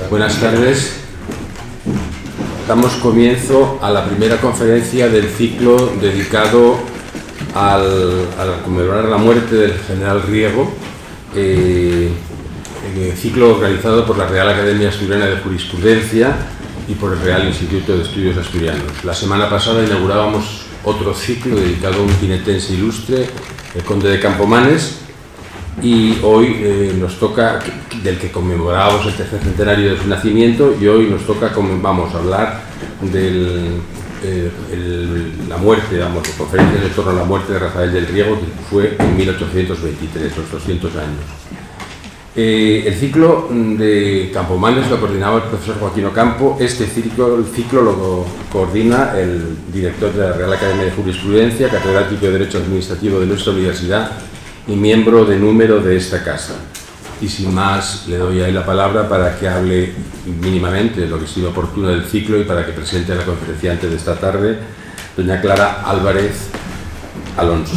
Buenas tardes. Damos comienzo a la primera conferencia del ciclo dedicado a conmemorar la muerte del general Riego, ciclo organizado por la Real Academia Asturiana de Jurisprudencia y por el Real Instituto de Estudios Asturianos. La semana pasada inaugurábamos otro ciclo dedicado a un jinetense ilustre, el conde de Campomanes, y hoy nos toca, del que conmemorábamos el tercer centenario de su nacimiento, y hoy nos toca, vamos a hablar de la muerte, conferencias en torno a la muerte de Rafael del Riego, que fue en 1823, los 200 años. El ciclo de Campomanes lo coordinaba el profesor Joaquín Ocampo. El ciclo lo coordina el director de la Real Academia de Jurisprudencia, catedrático de Derecho Administrativo de nuestra universidad y miembro de número de esta casa. Y sin más, le doy a él la palabra para que hable mínimamente lo que sea oportuno del ciclo y para que presente a la conferenciante de esta tarde, doña Clara Álvarez Alonso.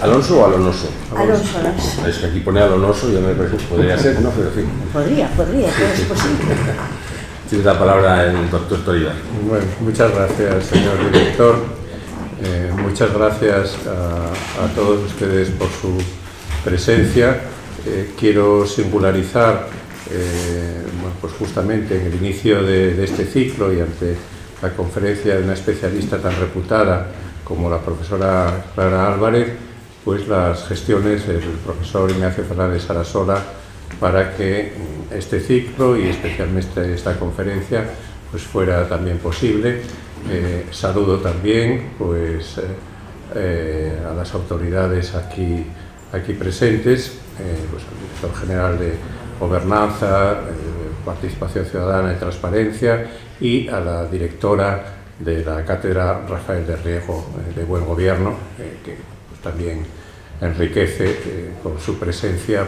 ¿Alonso o Alonoso? Alonso. Es que aquí pone Alonoso, ya me parece que podría ser, ¿no? Pero en fin. Podría, todo es posible. Tiene la palabra el doctor Toribar. Bueno, muchas gracias, señor director. Muchas gracias a todos ustedes por su presencia. Quiero singularizar, pues justamente en el inicio de este ciclo y ante la conferencia de una especialista tan reputada como la profesora Clara Álvarez, pues las gestiones del profesor Ignacio Fernández Sarasola para que este ciclo y especialmente esta conferencia pues fuera también posible. Saludo también pues a las autoridades aquí presentes, pues al director general de Gobernanza, Participación Ciudadana y Transparencia, y a la directora de la Cátedra Rafael del Riego de Buen Gobierno, que pues, también enriquece con su presencia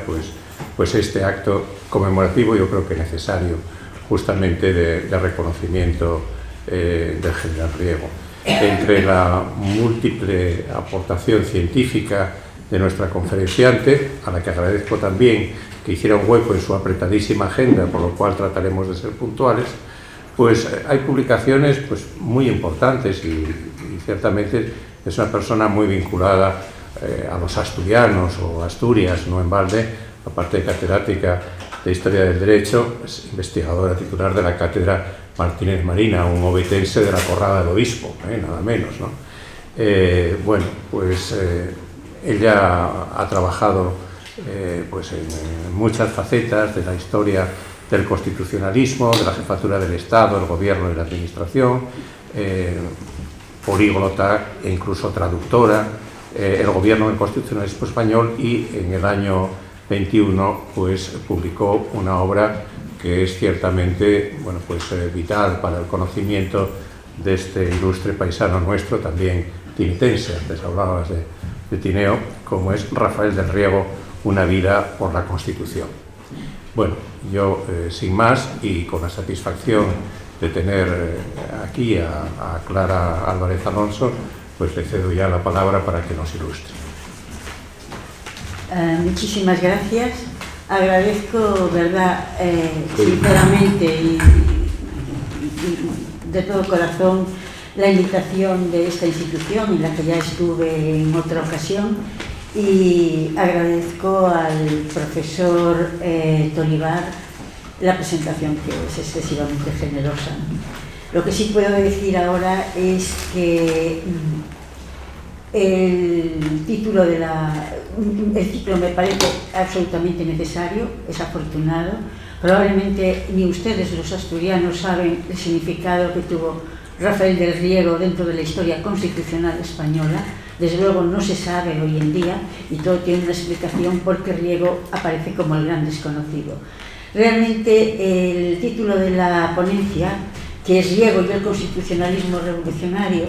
pues este acto conmemorativo, yo creo que necesario, justamente de reconocimiento del general Riego. Entre la múltiple aportación científica de nuestra conferenciante, a la que agradezco también que hiciera un hueco en su apretadísima agenda, por lo cual trataremos de ser puntuales, pues hay publicaciones pues, muy importantes y ciertamente es una persona muy vinculada a los asturianos o Asturias, no en balde, aparte de catedrática de Historia del Derecho, es investigadora titular de la Cátedra Martínez Marina, un obetense de la Corrada del Obispo, nada menos, ¿no? Bueno, pues ella ha trabajado pues en muchas facetas de la historia del constitucionalismo, de la jefatura del Estado, el gobierno y la administración, políglota e incluso traductora, el gobierno del constitucionalismo español, y en el año 21 pues publicó una obra que es ciertamente vital para el conocimiento de este ilustre paisano nuestro, también tinitense. Antes hablabas de Tineo, como es Rafael del Riego, una vida por la Constitución. Bueno, yo sin más y con la satisfacción de tener aquí a Clara Álvarez Alonso, pues le cedo ya la palabra para que nos ilustre. Muchísimas gracias. Agradezco, verdad, sinceramente y de todo corazón la invitación de esta institución, en la que ya estuve en otra ocasión, y agradezco al profesor Toribar la presentación, que es excesivamente generosa. Lo que sí puedo decir ahora es que el título el ciclo me parece absolutamente necesario, es afortunado. Probablemente ni ustedes, los asturianos, saben el significado que tuvo Rafael del Riego dentro de la historia constitucional española. Desde luego no se sabe hoy en día, y todo tiene una explicación porque Riego aparece como el gran desconocido. Realmente el título de la ponencia, que es Riego y el constitucionalismo revolucionario,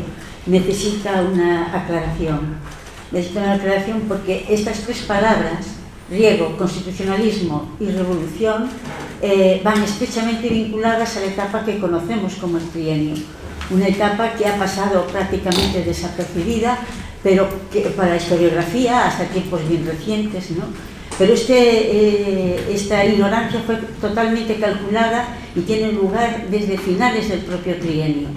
necesita una aclaración. Necesita una aclaración porque estas tres palabras, Riego, constitucionalismo y revolución, van estrechamente vinculadas a la etapa que conocemos como el trienio. Una etapa que ha pasado prácticamente desapercibida, pero que para la historiografía, hasta tiempos bien recientes, ¿no?, Pero esta ignorancia fue totalmente calculada y tiene lugar desde finales del propio trienio.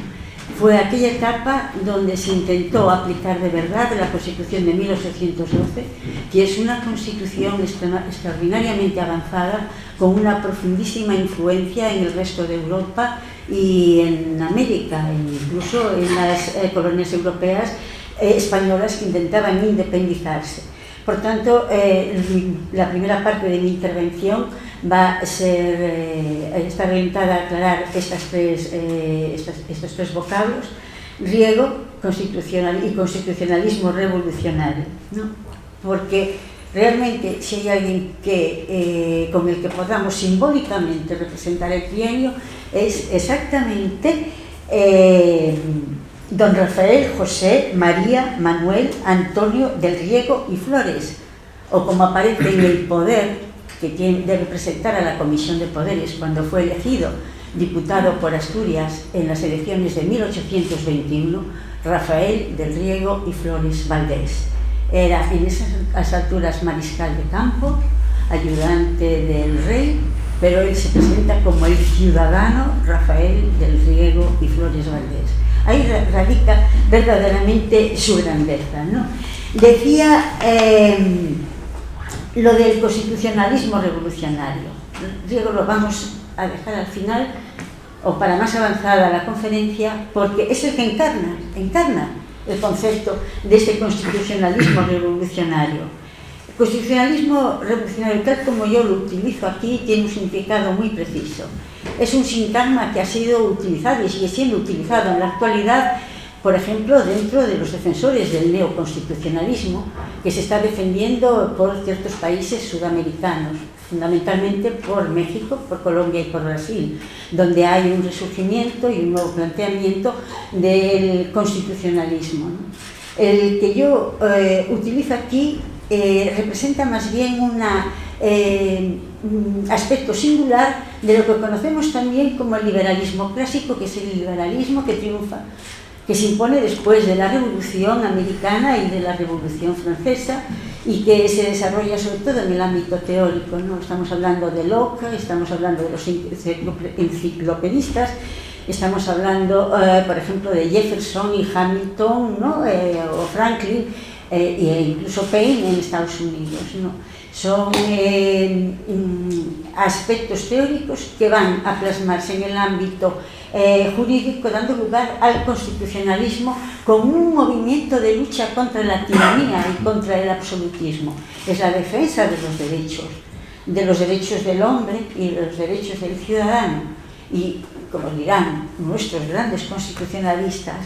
Fue aquella etapa donde se intentó aplicar de verdad la Constitución de 1812, que es una constitución extraordinariamente avanzada, con una profundísima influencia en el resto de Europa y en América, incluso en las colonias europeas españolas que intentaban independizarse. Por tanto, la primera parte de mi intervención va a estar orientada a aclarar estos tres vocablos: riego, y constitucionalismo revolucionario, ¿no? Porque realmente si hay alguien con el que podamos simbólicamente representar el trienio, es exactamente don Rafael José María Manuel Antonio del Riego y Flores, o como aparece en el poder que debe presentar a la Comisión de Poderes cuando fue elegido diputado por Asturias en las elecciones de 1821, Rafael del Riego y Flores Valdés. Era en esas alturas mariscal de campo, ayudante del rey, pero él se presenta como el ciudadano Rafael del Riego y Flores Valdés. Ahí radica verdaderamente su grandeza, ¿no? Decía lo del constitucionalismo revolucionario. Riego lo vamos a dejar al final, o para más avanzada la conferencia, porque es el que encarna el concepto de este constitucionalismo revolucionario. El constitucionalismo revolucionario, tal como yo lo utilizo aquí, tiene un significado muy preciso. Es un sintagma que ha sido utilizado y sigue siendo utilizado en la actualidad, por ejemplo, dentro de los defensores del neoconstitucionalismo, que se está defendiendo por ciertos países sudamericanos, fundamentalmente por México, por Colombia y por Brasil, donde hay un resurgimiento y un nuevo planteamiento del constitucionalismo, ¿no? El que yo utilizo aquí representa más bien un aspecto singular de lo que conocemos también como el liberalismo clásico, que es el liberalismo que triunfa, que se impone después de la Revolución Americana y de la Revolución Francesa, y que se desarrolla sobre todo en el ámbito teórico, ¿no? Estamos hablando de Locke, estamos hablando de los enciclopedistas, estamos hablando, por ejemplo, de Jefferson y Hamilton, ¿no? O Franklin, e incluso Paine en Estados Unidos, ¿no? Son aspectos teóricos que van a plasmarse en el ámbito jurídico, dando lugar al constitucionalismo como un movimiento de lucha contra la tiranía y contra el absolutismo. Es la defensa de los derechos del hombre y de los derechos del ciudadano. Y, como dirán nuestros grandes constitucionalistas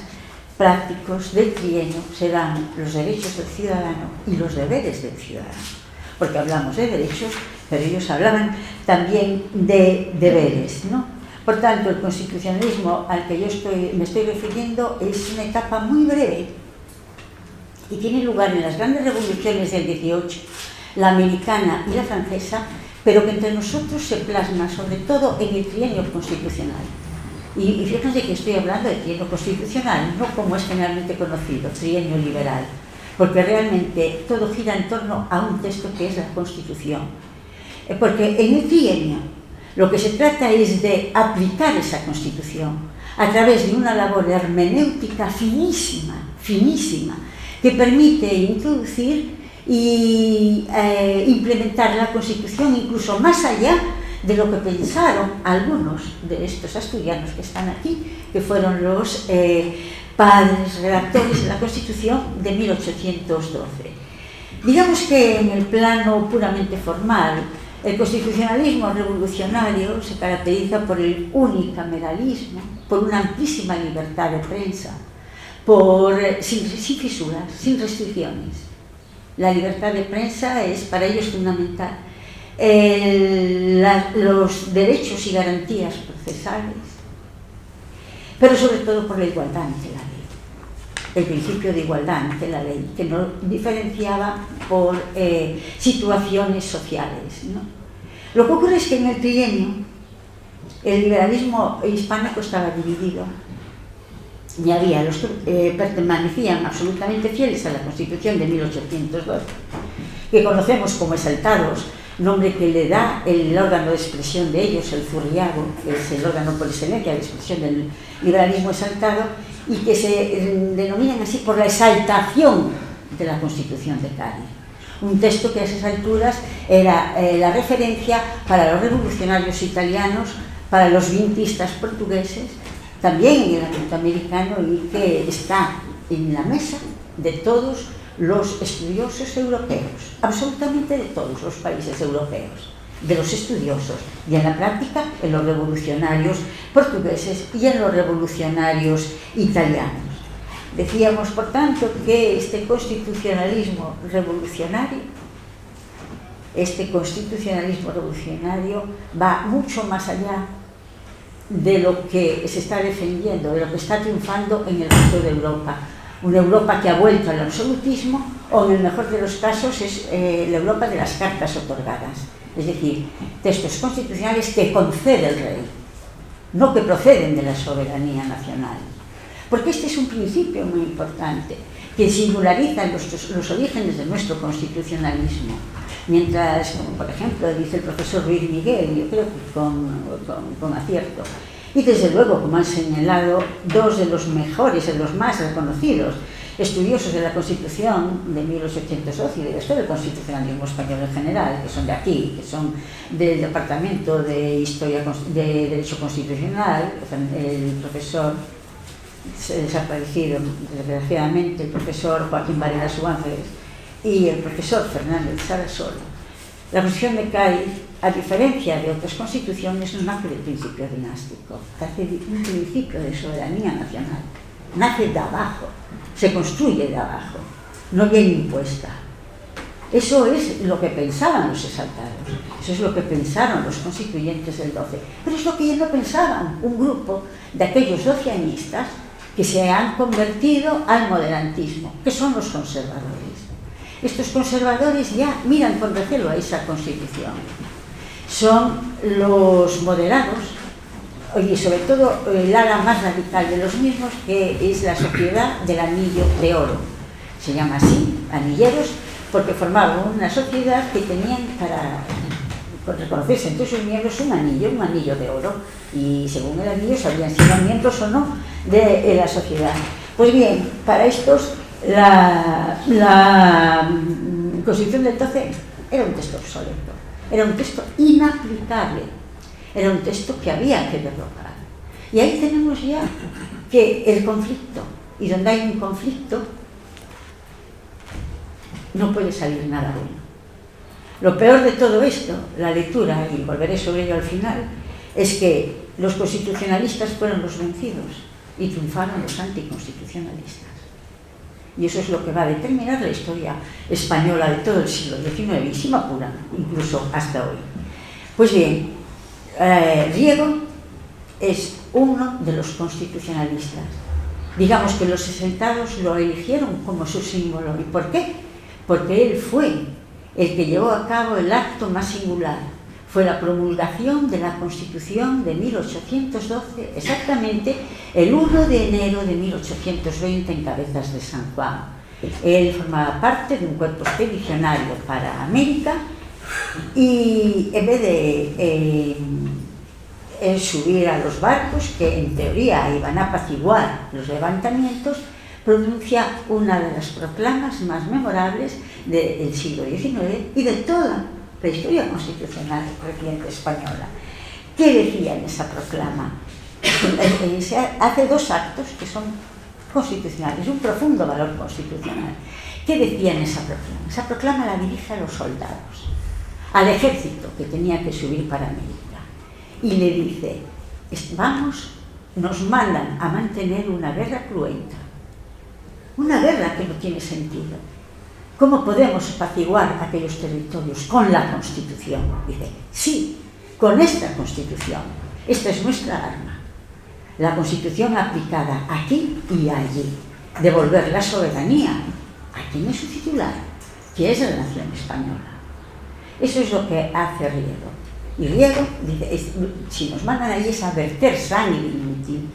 prácticos del trienio, serán los derechos del ciudadano y los deberes del ciudadano. Porque hablamos de derechos, pero ellos hablaban también de deberes, ¿no? Por tanto, el constitucionalismo al que yo me estoy refiriendo es una etapa muy breve y tiene lugar en las grandes revoluciones del 18, la americana y la francesa, pero que entre nosotros se plasma sobre todo en el trienio constitucional. Y fíjense que estoy hablando de trienio constitucional, no como es generalmente conocido, trienio liberal, porque realmente todo gira en torno a un texto que es la Constitución. Porque en el trienio lo que se trata es de aplicar esa Constitución a través de una labor hermenéutica finísima, que permite introducir y implementar la Constitución incluso más allá de lo que pensaron algunos de estos asturianos que están aquí, que fueron los padres redactores de la Constitución de 1812. Digamos que en el plano puramente formal, el constitucionalismo revolucionario se caracteriza por el unicameralismo, por una amplísima libertad de prensa, sin fisuras, sin restricciones. La libertad de prensa es para ellos fundamental. Los derechos y garantías procesales, pero sobre todo por la igualdad ante la ley, el principio de igualdad ante la ley, que no diferenciaba por situaciones sociales, ¿no? Lo que ocurre es que en el trienio el liberalismo hispánico estaba dividido y había los que permanecían absolutamente fieles a la Constitución de 1812, que conocemos como exaltados, nombre que le da el órgano de expresión de ellos, el Zurriago, que es el órgano por excelencia de expresión del liberalismo exaltado, y que se denominan así por la exaltación de la Constitución de Cádiz. Un texto que a esas alturas era la referencia para los revolucionarios italianos, para los vientistas portugueses, también en el ámbito americano, y que está en la mesa de todos los estudiosos europeos, absolutamente de todos los países europeos, de los estudiosos, y en la práctica en los revolucionarios portugueses y en los revolucionarios italianos. Decíamos, por tanto, que este constitucionalismo revolucionario va mucho más allá de lo que se está defendiendo, de lo que está triunfando en el resto de Europa. Una Europa que ha vuelto al absolutismo, o en el mejor de los casos es la Europa de las cartas otorgadas, es decir, textos constitucionales que concede el rey, no que proceden de la soberanía nacional. Porque este es un principio muy importante, que singulariza los orígenes de nuestro constitucionalismo. Mientras, como por ejemplo dice el profesor Ruiz Miguel, yo creo que con acierto, y desde luego, como han señalado, dos de los mejores, de los más reconocidos estudiosos de la Constitución de 1812 y de la historia del constitucionalismo español en general, que son de aquí, que son del Departamento de Derecho Constitucional, el profesor desaparecido desgraciadamente, el profesor Joaquín Varela Ángeles y el profesor Fernández Sarasola. La Constitución de Cádiz, a diferencia de otras constituciones, no nace del principio dinástico, nace de un principio de soberanía nacional, nace de abajo, se construye de abajo, no viene impuesta. Eso es lo que pensaban los exaltados, eso es lo que pensaron los constituyentes del 12, pero es lo que no pensaban un grupo de aquellos doceañistas que se han convertido al moderantismo, que son los conservadores. Estos conservadores ya miran con recelo a esa Constitución. Son los moderados, y sobre todo el ala más radical de los mismos, que es la Sociedad del Anillo de Oro. Se llama así, anilleros, porque formaban una sociedad que tenían para reconocerse entre sus miembros un anillo de oro, y según el anillo sabían si eran miembros o no de la sociedad. Pues bien, para estos la Constitución del 12 era un texto obsoleto, era un texto inaplicable, era un texto que había que derrocar. Y ahí tenemos ya que el conflicto, y donde hay un conflicto no puede salir nada bueno. Lo peor de todo esto, la lectura, y volveré sobre ello al final, es que los constitucionalistas fueron los vencidos y triunfaron los anticonstitucionalistas. Y eso es lo que va a determinar la historia española de todo el siglo XIX, y si me apuran, incluso hasta hoy. Pues bien, Riego es uno de los constitucionalistas. Digamos que los exaltados lo eligieron como su símbolo. ¿Y por qué? Porque él fue el que llevó a cabo el acto más singular. Fue la promulgación de la Constitución de 1812, exactamente el 1 de enero de 1820 en Cabezas de San Juan. Él formaba parte de un cuerpo expedicionario para América y en vez de subir a los barcos, que en teoría iban a apaciguar los levantamientos, pronuncia una de las proclamas más memorables del siglo XIX y de toda la historia constitucional reciente española. ¿Qué decía en esa proclama? Se hace dos actos que son constitucionales, un profundo valor constitucional. ¿Qué decía en esa proclama? Esa proclama la dirige a los soldados, al ejército que tenía que subir para América, y le dice: nos mandan a mantener una guerra cruenta, una guerra que no tiene sentido. ¿Cómo podemos apaciguar aquellos territorios? Con la Constitución. Dice, sí, con esta Constitución. Esta es nuestra arma. La Constitución aplicada aquí y allí. Devolver la soberanía a quien es su titular, que es la nación española. Eso es lo que hace Riego. Y Riego dice, si nos mandan allí es a verter sangre inútil.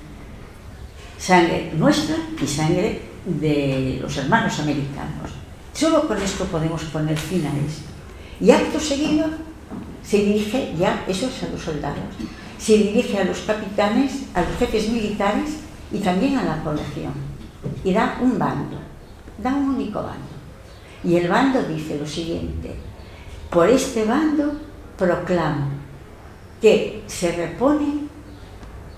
Sangre nuestra y sangre de los hermanos americanos. Solo con esto podemos poner fin a esto. Y acto seguido se dirige ya, eso es a los soldados, se dirige a los capitanes, a los jefes militares y también a la población. Y da un bando, da un único bando. Y el bando dice lo siguiente: por este bando proclamo que se repone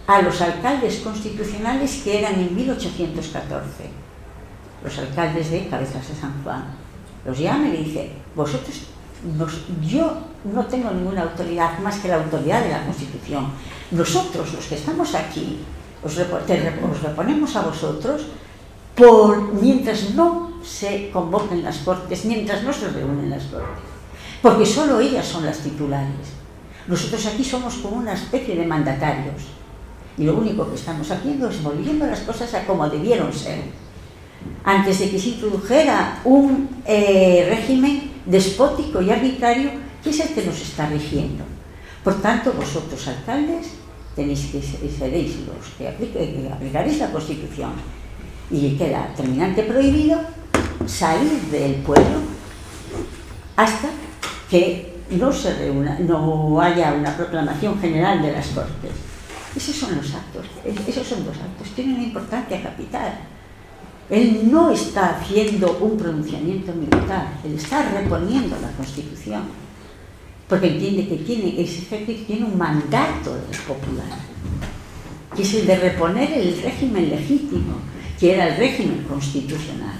a los alcaldes constitucionales que eran en 1814, los alcaldes de Cabezas de San Juan. Los llama y le dice: vosotros, yo no tengo ninguna autoridad más que la autoridad de la Constitución. Nosotros, los que estamos aquí, os reponemos a vosotros mientras no se convoquen las Cortes, mientras no se reúnen las Cortes, porque solo ellas son las titulares. Nosotros aquí somos como una especie de mandatarios y lo único que estamos haciendo es volviendo las cosas a como debieron ser antes de que se introdujera un régimen despótico y arbitrario que es el que nos está rigiendo. Por tanto, vosotros, alcaldes, seréis los que aplicaréis la Constitución, y queda terminante prohibido salir del pueblo hasta que no haya una proclamación general de las Cortes. Esos son los actos, esos son dos actos, tienen una importancia capital. Él no está haciendo un pronunciamiento militar, él está reponiendo la Constitución, porque entiende que ese ejército tiene un mandato popular, que es el de reponer el régimen legítimo, que era el régimen constitucional.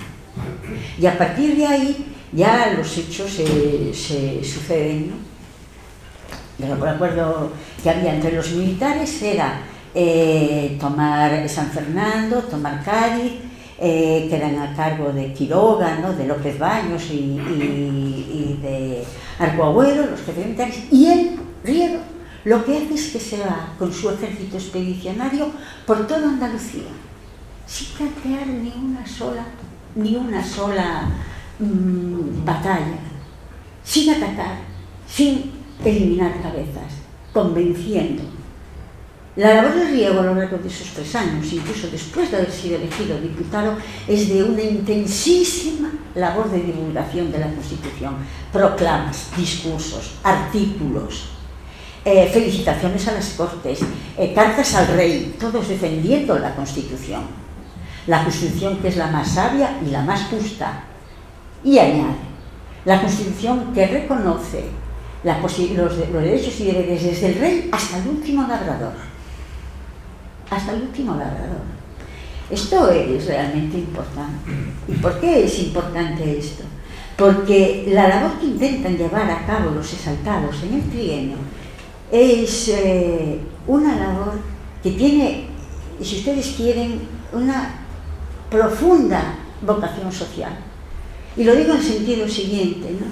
Y a partir de ahí ya los hechos se suceden, ¿no? El acuerdo que había entre los militares era tomar San Fernando, tomar Cádiz, quedan a cargo de Quiroga, ¿no?, de López Baños y de Arcoagüero, los jefes militares, y él, Riego, lo que hace es que se va con su ejército expedicionario por toda Andalucía, sin plantear ni una sola batalla, sin atacar, sin eliminar cabezas, convenciendo. La labor de Riego a lo largo de esos 3 años, incluso después de haber sido elegido diputado, es de una intensísima labor de divulgación de la Constitución. Proclamas, discursos, artículos, felicitaciones a las Cortes, cartas al rey, todos defendiendo la Constitución. La Constitución que es la más sabia y la más justa. Y añade, la Constitución que reconoce los derechos y deberes desde el rey hasta el último labrador. Hasta el último labrador. Esto es realmente importante. ¿Y por qué es importante esto? Porque la labor que intentan llevar a cabo los exaltados en el trienio es una labor que tiene, si ustedes quieren, una profunda vocación social. Y lo digo en el sentido siguiente, ¿no?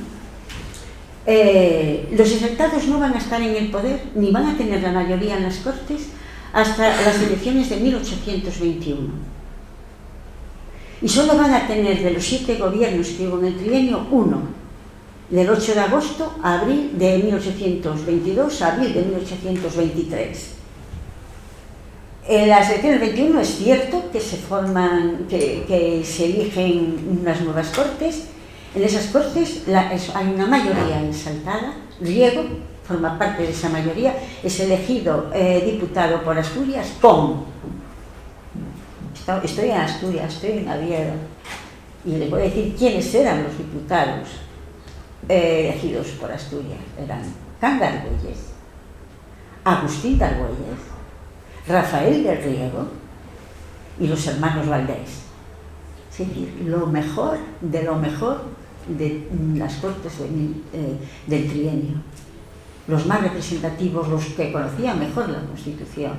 Los exaltados no van a estar en el poder, ni van a tener la mayoría en las Cortes, hasta las elecciones de 1821. Y solo van a tener, de los 7 gobiernos que hubo en el trienio, uno, del 8 de agosto a abril de 1822 a abril de 1823. En las elecciones del 21 es cierto que que se eligen unas nuevas Cortes. En esas Cortes hay una mayoría exaltada. Riego forma parte de esa mayoría, es elegido diputado por Asturias estoy en Asturias, estoy en Oviedo, y les voy a decir quiénes eran los diputados elegidos por Asturias. Eran Can de Argüelles, Agustín de Argüelles, Rafael de Riego y los hermanos Valdés. Es decir, lo mejor de las Cortes del trienio, los más representativos, los que conocían mejor la Constitución.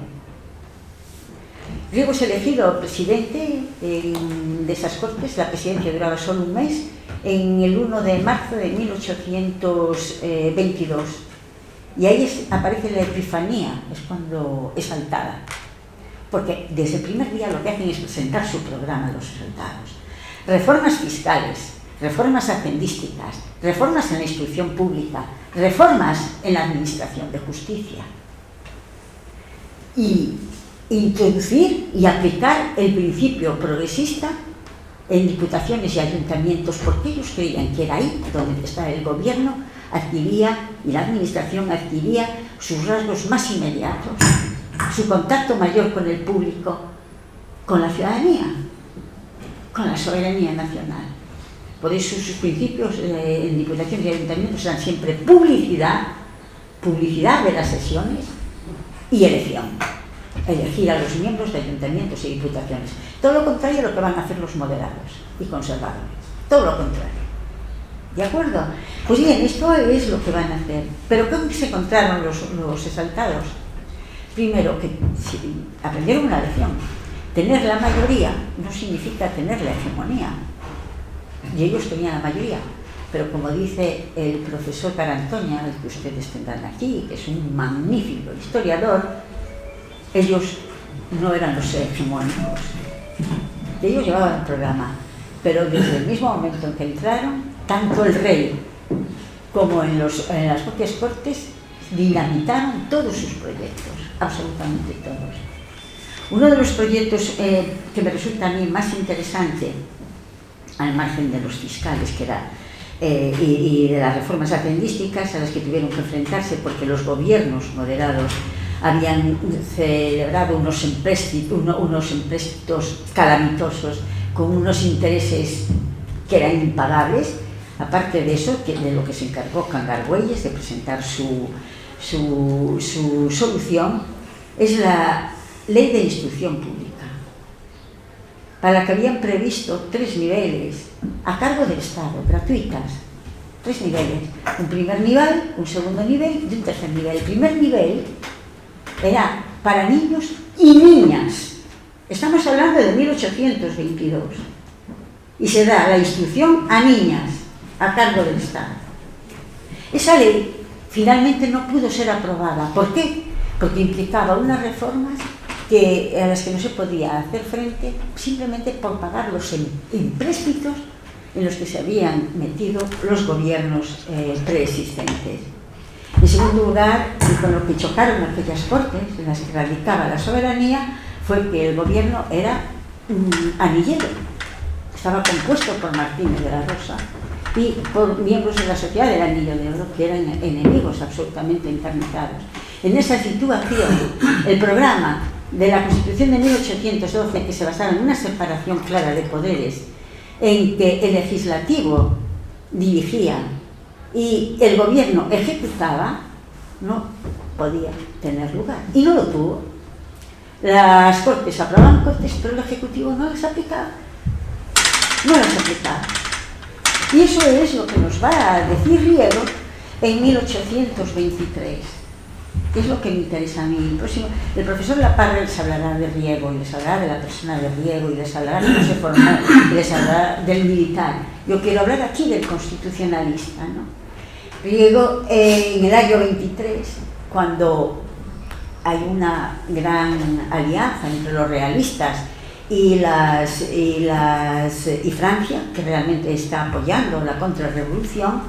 Riego es elegido presidente de esas Cortes. La presidencia duraba solo un mes, en el 1 de marzo de 1822. Y ahí aparece la epifanía, es cuando es exaltada. Porque desde el primer día lo que hacen es presentar su programa a los exaltados. Reformas fiscales, reformas hacendísticas, reformas en la instrucción pública, reformas en la administración de justicia. Y introducir y aplicar el principio progresista en diputaciones y ayuntamientos, porque ellos creían que era ahí donde está el gobierno, adquiría, y la administración adquiría sus rasgos más inmediatos, su contacto mayor con el público, con la ciudadanía, con la soberanía nacional. Por eso sus principios en diputaciones y ayuntamientos eran siempre publicidad de las sesiones y elección. Elegir a los miembros de ayuntamientos y diputaciones. Todo lo contrario a lo que van a hacer los moderados y conservadores. Todo lo contrario. ¿De acuerdo? Pues bien, esto es lo que van a hacer. Pero ¿cómo se encontraron los exaltados? Primero, que aprendieron una lección. Tener la mayoría no significa tener la hegemonía. Y ellos tenían la mayoría. Pero como dice el profesor Carantoña, el que ustedes tendrán aquí, que es un magnífico historiador, ellos no eran los hegemónicos. Ellos llevaban el programa. Pero desde el mismo momento en que entraron, tanto el rey como en las propias cortes dinamitaron todos sus proyectos, absolutamente todos. Uno de los proyectos que me resulta a mí más interesante, al margen de los fiscales, que era, y de las reformas hacendísticas a las que tuvieron que enfrentarse porque los gobiernos moderados habían celebrado unos empréstitos calamitosos con unos intereses que eran impagables. Aparte de eso, de lo que se encargó Cangargüelles de presentar su solución, es la Ley de Instrucción Pública, para la que habían previsto 3 niveles a cargo del Estado, gratuitas. 3 niveles, un primer nivel, un segundo nivel y un tercer nivel. El primer nivel era para niños y niñas. Estamos hablando de 1822. Y se da la instrucción a niñas, a cargo del Estado. Esa ley finalmente no pudo ser aprobada. ¿Por qué? Porque implicaba unas reformas a las que no se podía hacer frente simplemente por pagar los empréstitos en los que se habían metido los gobiernos preexistentes. En segundo lugar, y con lo que chocaron aquellas cortes en las que radicaba la soberanía, fue que el gobierno era anillero. Estaba compuesto por Martínez de la Rosa y por miembros de la Sociedad del Anillo de Oro, que eran enemigos absolutamente encarnizados. En esa situación, el programa de la Constitución de 1812, que se basaba en una separación clara de poderes, en que el legislativo dirigía y el gobierno ejecutaba, no podía tener lugar. Y no lo tuvo. Las Cortes aprobaban Cortes, pero el Ejecutivo no las aplicaba. No las aplicaba. Y eso es lo que nos va a decir Riego en 1823. Es lo que me interesa a mí. El profesor Laparra les hablará de Riego, y les hablará de la persona de Riego, y les hablará de cómo se formó, y les hablará del militar. Yo quiero hablar aquí del constitucionalista, ¿no? Riego, en el año 23, cuando hay una gran alianza entre los realistas y Francia, que realmente está apoyando la contrarrevolución,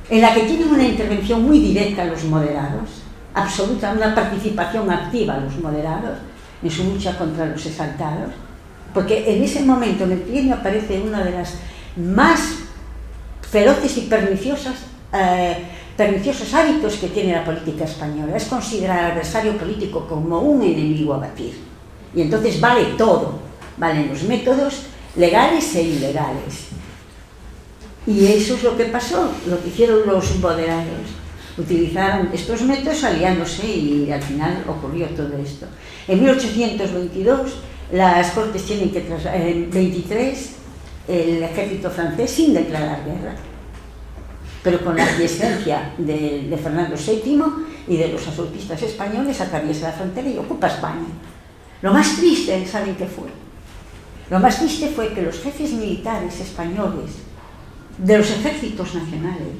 en la que tienen una intervención muy directa los moderados, absoluta, una participación activa a los moderados en su lucha contra los exaltados, porque en ese momento en el trienio aparece una de las más feroces y perniciosos hábitos que tiene la política española. Es considerar al adversario político como un enemigo a batir, y entonces vale todo, valen los métodos legales e ilegales. Y eso es lo que pasó, lo que hicieron los moderados. Utilizaron estos métodos aliándose y al final ocurrió todo esto. En 1822 las Cortes tienen que en 23 el ejército francés sin declarar guerra, pero con la aquiescencia de Fernando VII y de los absolutistas españoles atraviesa la frontera y ocupa España. Lo más triste, ¿saben qué fue? Lo más triste fue que los jefes militares españoles de los ejércitos nacionales,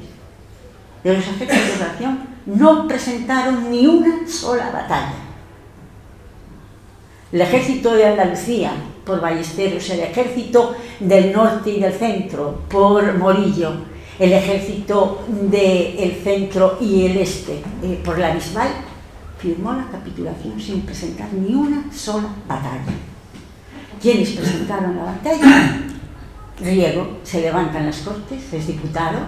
de los ejércitos de acción, no presentaron ni una sola batalla. El ejército de Andalucía por Ballesteros, el ejército del norte y del centro por Morillo, el ejército del centro y el este por la Bisbal, firmó la capitulación sin presentar ni una sola batalla. ¿Quiénes presentaron la batalla? Riego se levanta en las Cortes, es diputado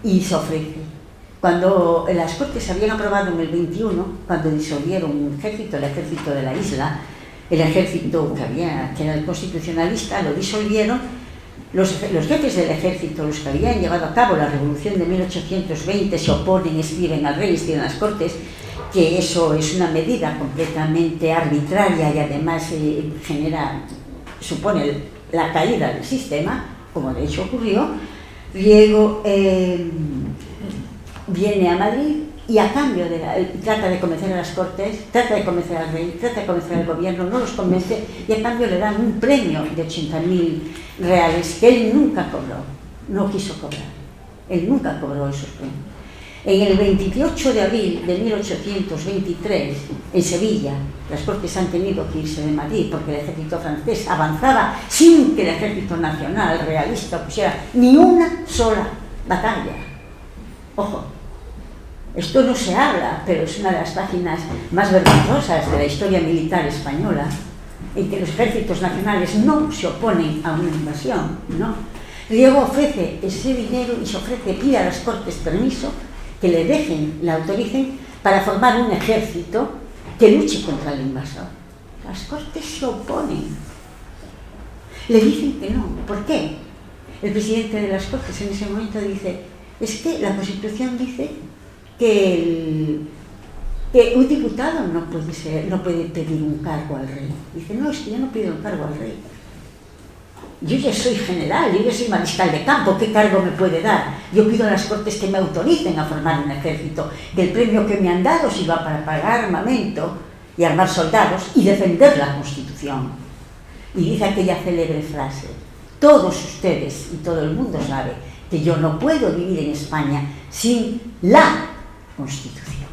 y se ofrece. Cuando las Cortes habían aprobado en el 21, cuando disolvieron el ejército de la isla, el ejército que era el constitucionalista, lo disolvieron. Los jefes del ejército, los que habían llevado a cabo la revolución de 1820, se oponen, escriben al rey, escriben a las Cortes, que eso es una medida completamente arbitraria y además supone la caída del sistema, como de hecho ocurrió. Riego viene a Madrid y a cambio trata de convencer a las Cortes, trata de convencer al rey, trata de convencer al gobierno, no los convence y a cambio le dan un premio de 80.000 reales que él nunca cobró, no quiso cobrar, él nunca cobró esos premios. En el 28 de abril de 1823, en Sevilla, las Cortes han tenido que irse de Madrid porque el ejército francés avanzaba sin que el ejército nacional realista pusiera ni una sola batalla. Ojo, esto no se habla, pero es una de las páginas más vergonzosas de la historia militar española, en que los ejércitos nacionales no se oponen a una invasión, ¿no? Riego ofrece ese dinero y se pide a las Cortes permiso que le autoricen para formar un ejército que luche contra el invasor. Las Cortes se oponen. Le dicen que no. ¿Por qué? El presidente de las Cortes en ese momento dice, es que la Constitución dice que un diputado no puede pedir un cargo al rey. Dice, no, es que yo no pido un cargo al rey. Yo ya soy general, yo ya soy mariscal de campo, ¿qué cargo me puede dar? Yo pido a las Cortes que me autoricen a formar un ejército, que el premio que me han dado sirva para pagar armamento y armar soldados y defender la Constitución. Y dice aquella célebre frase, todos ustedes y todo el mundo sabe que yo no puedo vivir en España sin la Constitución.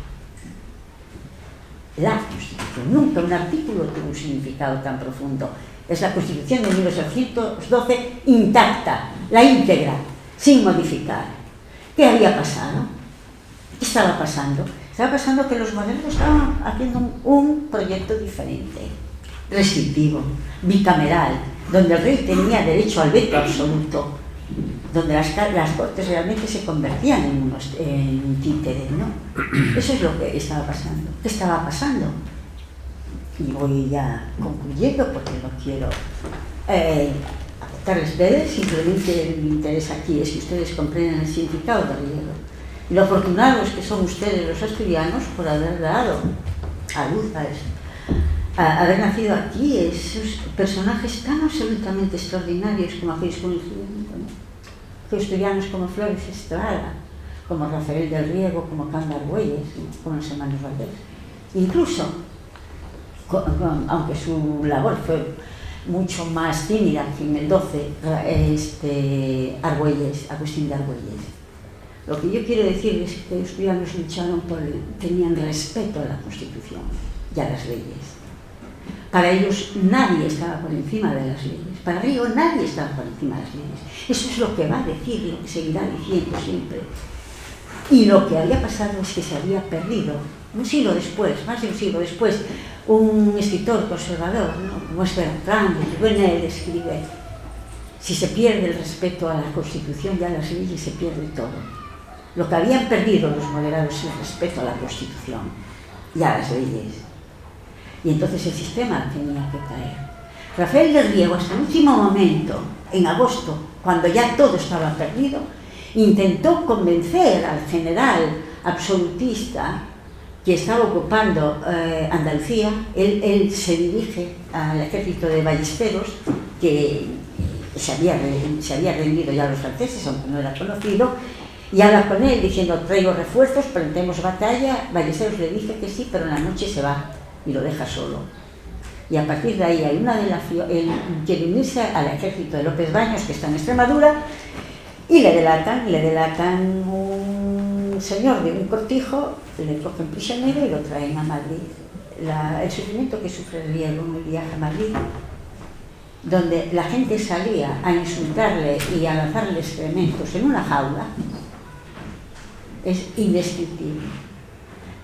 La Constitución. Nunca un artículo tuvo un significado tan profundo. Es la Constitución de 1812 intacta, la íntegra, sin modificar. ¿Qué había pasado? ¿Qué estaba pasando? Estaba pasando que los modernos estaban haciendo un proyecto diferente, restrictivo, bicameral, donde el rey tenía derecho al veto absoluto, donde las Cortes realmente se convertían en títeres, ¿no? Eso es lo que estaba pasando. ¿Qué estaba pasando? Y voy ya concluyendo porque no quiero aportarles ustedes, simplemente mi interés aquí es que ustedes comprendan el significado de Riego. Y lo afortunados que son ustedes los asturianos por haber dado a luz a eso. Haber nacido aquí, esos personajes tan absolutamente extraordinarios como aquellos conocimientos, ¿no? Asturianos como Flores Estrada, como Rafael del Riego, como Canda Argüelles, ¿no? Como los hermanos Valdés. Incluso, aunque su labor fue mucho más tímida que en el 12, Agustín de Argüelles. Lo que yo quiero decir es que los asturianos lucharon tenían respeto a la Constitución y a las leyes. Para ellos nadie estaba por encima de las leyes. Para Riego nadie estaba por encima de las leyes. Eso es lo que va a decir y lo que seguirá diciendo siempre. Y lo que había pasado es que se había perdido, un siglo después, más de un siglo después, un escritor conservador, ¿no? Como es Bertrand, él escribe, si se pierde el respeto a la Constitución y a las leyes, se pierde todo. Lo que habían perdido los moderados es el respeto a la Constitución y a las leyes. Y entonces el sistema tenía que caer. Rafael del Riego, hasta el último momento, en agosto, cuando ya todo estaba perdido, intentó convencer al general absolutista que estaba ocupando Andalucía. Él se dirige al ejército de Ballesteros, que se había rendido ya a los franceses, aunque no era conocido, y habla con él diciendo, traigo refuerzos, prendemos batalla. Ballesteros le dice que sí, pero en la noche se va y lo deja solo. Y a partir de ahí hay una delación, él quiere unirse al ejército de López Baños, que está en Extremadura, y le delatan un señor de un cortijo, le cogen prisionero y lo traen a Madrid. El sufrimiento que sufre Riego en el viaje a Madrid, donde la gente salía a insultarle y a lanzarle excrementos en una jaula, es indescriptible.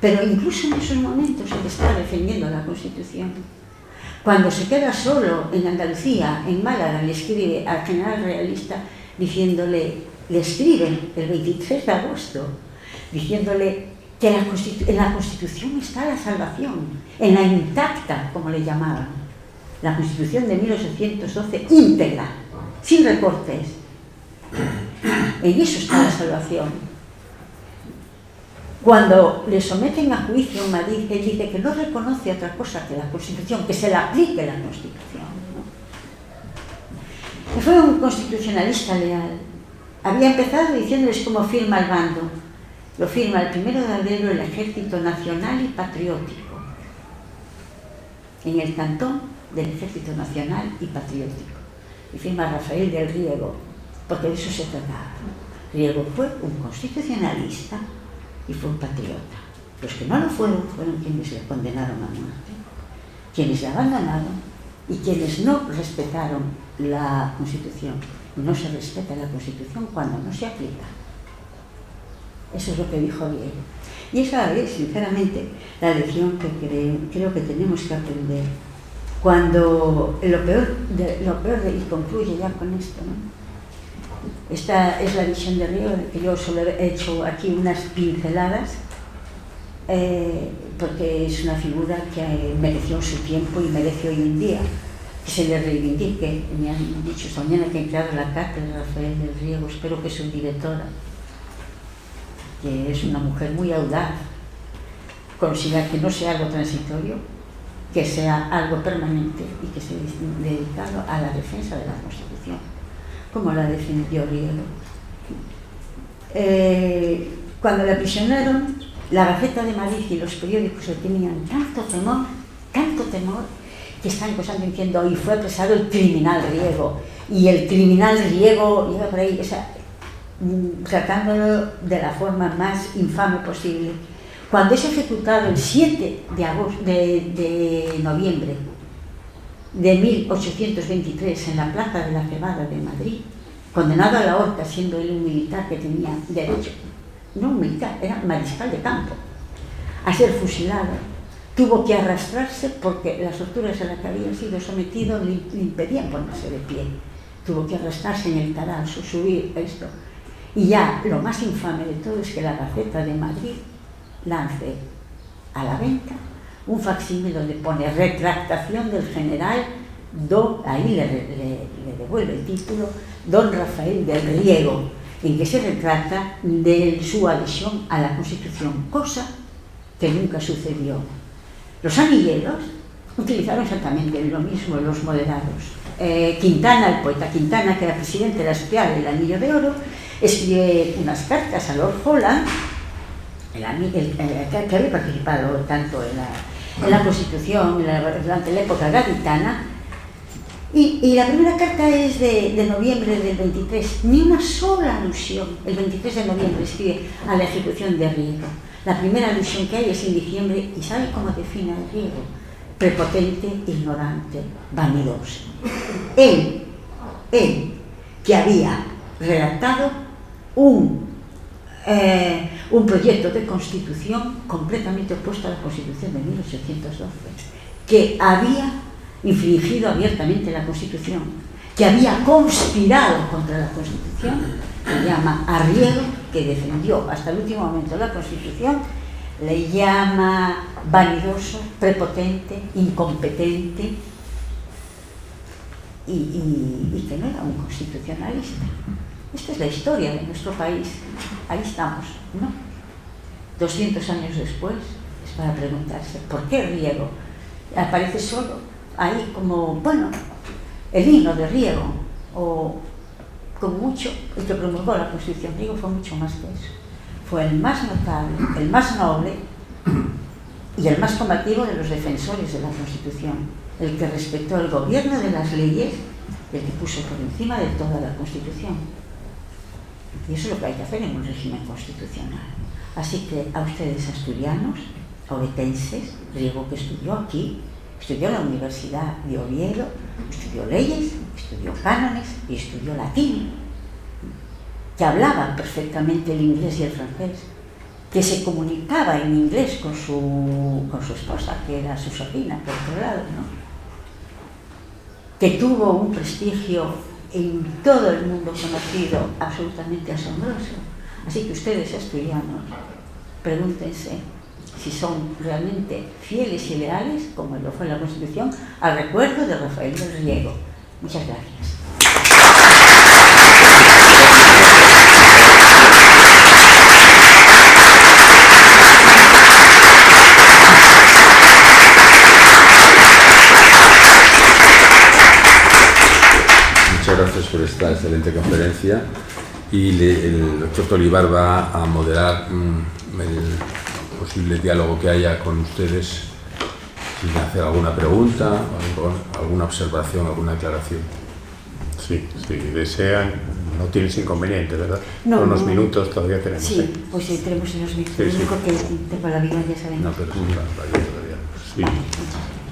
Pero incluso en esos momentos él está defendiendo la Constitución. Cuando se queda solo en Andalucía, en Málaga, le escribe al general realista diciéndole, le escribe el 23 de agosto, diciéndole que en la Constitución está la salvación, en la intacta, como le llamaban, la Constitución de 1812 íntegra, sin recortes. En eso está la salvación. Cuando le someten a juicio en Madrid, él dice que no reconoce otra cosa que la Constitución, que se le aplique la Constitución, ¿no? Que fue un constitucionalista leal. Había empezado diciéndoles cómo firma el bando. Lo firma el 1 de abril el Ejército Nacional y Patriótico, en el cantón del Ejército Nacional y Patriótico. Y firma Rafael del Riego, porque de eso se trataba. Riego fue un constitucionalista y fue un patriota. Los que no lo fueron quienes le condenaron a muerte, quienes le abandonaron y quienes no respetaron la Constitución. No se respeta la Constitución cuando no se aplica. Eso es lo que dijo Riego. Y esa es, sinceramente, la lección que creo que tenemos que aprender. Cuando lo peor y concluye ya con esto, ¿no? Esta es la visión de Riego, que yo solo he hecho aquí unas pinceladas, porque es una figura que mereció su tiempo y merece hoy en día que se le reivindique. Me han dicho esta mañana que han creado la cátedra Rafael del Riego, espero que su directora, que es una mujer muy audaz, consiga que no sea algo transitorio, que sea algo permanente y que sea dedicado a la defensa de la Constitución, como la defendió Riego. Cuando la aprisionaron, la Gaceta de Madrid y los periódicos le tenían tanto temor, que están cosas diciendo, hoy fue apresado el criminal Riego, y el criminal Riego iba por ahí, o sea, tratándolo de la forma más infame posible. Cuando es ejecutado el 7 de noviembre de 1823 en la Plaza de la Cebada de Madrid, condenado a la horca, siendo él un militar que tenía derecho, no un militar, era mariscal de campo, a ser fusilado, tuvo que arrastrarse porque las torturas a las que había sido sometido le impedían ponerse de pie, tuvo que arrastrarse en el taral, subir esto. Y ya lo más infame de todo es que la Gaceta de Madrid lance a la venta un facsímil donde pone retractación del general, ahí le devuelve el título, don Rafael del Riego, en que se retrata de su adhesión a la Constitución, cosa que nunca sucedió. Los anilleros utilizaron exactamente lo mismo, los moderados. Quintana, el poeta Quintana, que era presidente de la Sociedad del Anillo de Oro, escribe unas cartas a Lord Holland, que había participado tanto en la Constitución durante la época gaditana, y la primera carta es de noviembre del 23, ni una sola alusión, el 23 de noviembre escribe a la ejecución de Riego. La primera alusión que hay es en diciembre, y ¿sabe cómo define a Riego? Prepotente, ignorante, vanidoso. Él que había redactado un proyecto de constitución completamente opuesto a la Constitución de 1812, que había infringido abiertamente la Constitución, que había conspirado contra la Constitución, le llama a Riego, que defendió hasta el último momento la Constitución, le llama vanidoso, prepotente, incompetente y que no era un constitucionalista. Esta es la historia de nuestro país. Ahí estamos, ¿no? 200 años después, es para preguntarse, ¿por qué Riego aparece solo ahí como, bueno, el himno de Riego, o como mucho, el que promulgó la Constitución? Riego fue mucho más que eso. Fue el más notable, el más noble y el más combativo de los defensores de la Constitución, el que respetó el gobierno de las leyes, el que puso por encima de toda la Constitución. Y eso es lo que hay que hacer en un régimen constitucional. Así que a ustedes, asturianos, ovetenses, Riego, que estudió aquí, estudió en la Universidad de Oviedo, estudió leyes, estudió cánones y estudió latín, que hablaba perfectamente el inglés y el francés, que se comunicaba en inglés con su esposa, que era su sobrina, por otro lado, ¿no? que tuvo un prestigio en todo el mundo conocido absolutamente asombroso. Así que ustedes, asturianos, pregúntense si son realmente fieles y leales, como lo fue la Constitución, al recuerdo de Rafael del Riego. Muchas gracias. Muchas gracias por esta excelente conferencia y el doctor Tolivar va a moderar el posible diálogo que haya con ustedes, si hacer alguna pregunta, alguna observación, alguna aclaración. Sí, si desean, no tienes inconveniente, ¿verdad? No, unos no. minutos todavía tenemos. Sí, pues entremos en los minutos. Sí, Lo sí. único que tengo la vida, ya saben. Una persona, todavía. Sí.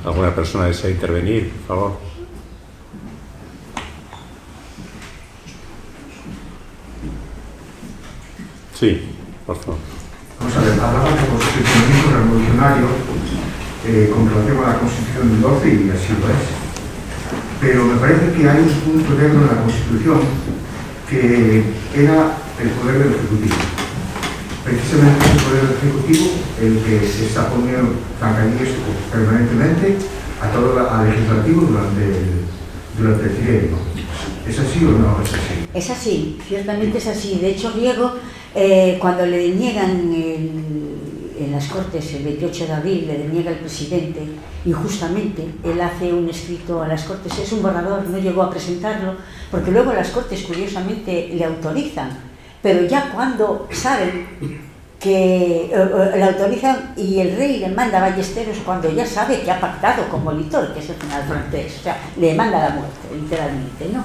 ¿Alguna persona desea intervenir, por favor? Sí, por favor. Vamos a ver, hablamos de constitucionalismo revolucionario con relación a la Constitución del 12 y así lo es. Pero me parece que hay un punto negro en la Constitución que era el poder del Ejecutivo. Precisamente es el poder del Ejecutivo el que se está poniendo zancadillesco permanentemente a todo al legislativo durante el trienio. ¿Es así o no es así? Es así, ciertamente es así. De hecho, Riego, cuando le deniegan en las Cortes el 28 de abril, le deniega el presidente, injustamente, él hace un escrito a las Cortes, es un borrador, no llegó a presentarlo, porque luego las Cortes, curiosamente, le autorizan, pero ya cuando saben que le autorizan y el rey le manda a Ballesteros cuando ya sabe que ha pactado con Molitor, que es el general francés, o sea, le manda la muerte, literalmente, ¿no?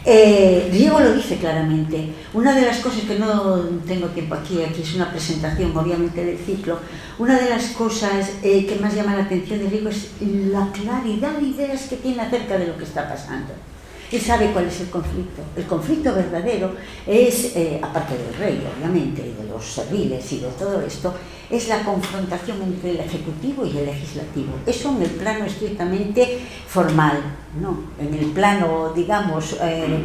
Riego lo dice claramente. Una de las cosas que no tengo tiempo aquí es una presentación obviamente del ciclo, una de las cosas que más llama la atención de Riego es la claridad de ideas que tiene acerca de lo que está pasando. Él sabe cuál es el conflicto. El conflicto verdadero es, aparte del rey obviamente, y de los serviles y de todo esto, es la confrontación entre el Ejecutivo y el Legislativo. Eso en el plano estrictamente formal, ¿no? En el plano, digamos,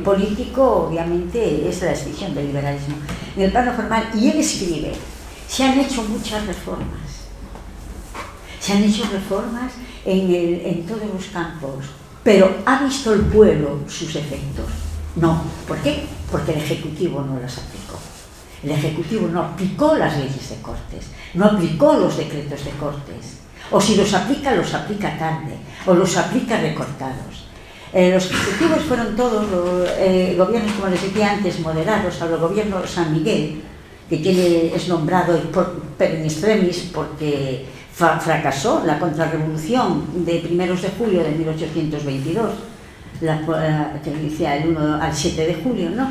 político, obviamente, es la decisión del liberalismo. En el plano formal, y él escribe, se han hecho muchas reformas. Se han hecho reformas en todos los campos, pero ¿ha visto el pueblo sus efectos? No. ¿Por qué? Porque el Ejecutivo no las aplicó. El Ejecutivo no aplicó las leyes de Cortes, no aplicó los decretos de Cortes, o si los aplica tarde, o los aplica recortados. Los ejecutivos fueron todos gobiernos, como les decía antes, moderados, a los gobiernos San Miguel, que es nombrado per in extremis porque fracasó la contrarrevolución de 1 de julio de 1822, que inicia el 1 al 7 de julio, ¿no?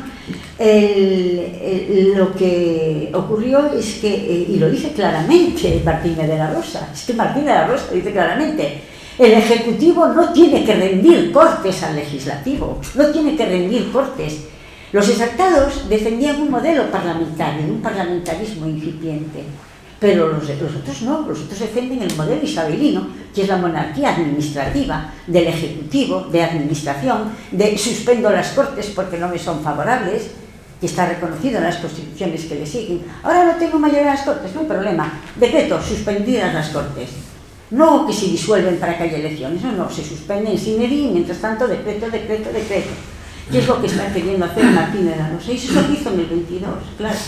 Lo que ocurrió es que, y lo dice claramente Martínez de la Rosa, es que Martínez de la Rosa dice claramente, el Ejecutivo no tiene que rendir cortes al Legislativo, no tiene que rendir cortes. Los exaltados defendían un modelo parlamentario, un parlamentarismo incipiente. Pero los otros no, los otros defienden el modelo isabelino, que es la monarquía administrativa del Ejecutivo, de administración, de suspendo las Cortes porque no me son favorables, que está reconocido en las constituciones que le siguen. Ahora no tengo mayoría en las Cortes, no hay problema. Decreto, suspendidas las Cortes. No que se disuelven para que haya elecciones, no, se suspenden sin medir, mientras tanto decreto. ¿Qué es lo que está queriendo hacer Martínez de la Rosa? Y eso es lo que hizo en el 22, claro.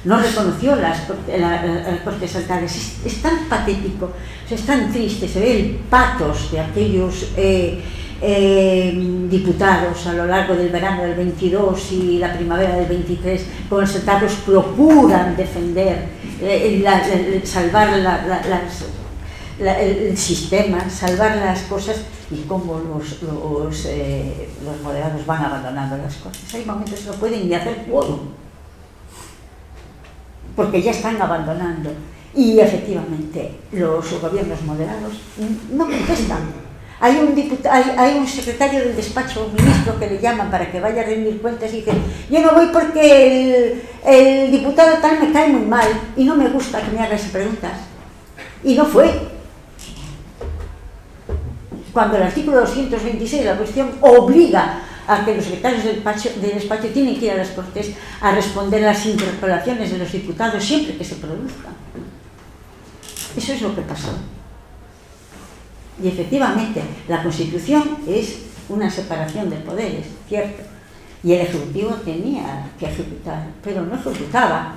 No reconoció las Cortes Altares. Es tan patético, o sea, es tan triste, se ve el patos de aquellos diputados a lo largo del verano del 22 y la primavera del 23, con los altares procuran defender, salvar el sistema, salvar las cosas, y cómo los moderados van abandonando las cosas. Hay momentos que no pueden ni hacer quórum, porque ya están abandonando. Y efectivamente los gobiernos moderados no contestan. Hay un secretario del despacho, un ministro, que le llaman para que vaya a rendir cuentas y dice: yo no voy porque el diputado tal me cae muy mal y no me gusta que me haga esas preguntas. Y no fue. cuando el artículo 226 de la Constitución obliga a que los secretarios del despacho tienen que ir a las Cortes a responder a las interpelaciones de los diputados siempre que se produzcan. Eso es lo que pasó. Y efectivamente, la Constitución es una separación de poderes, cierto, y el Ejecutivo tenía que ejecutar, pero no ejecutaba.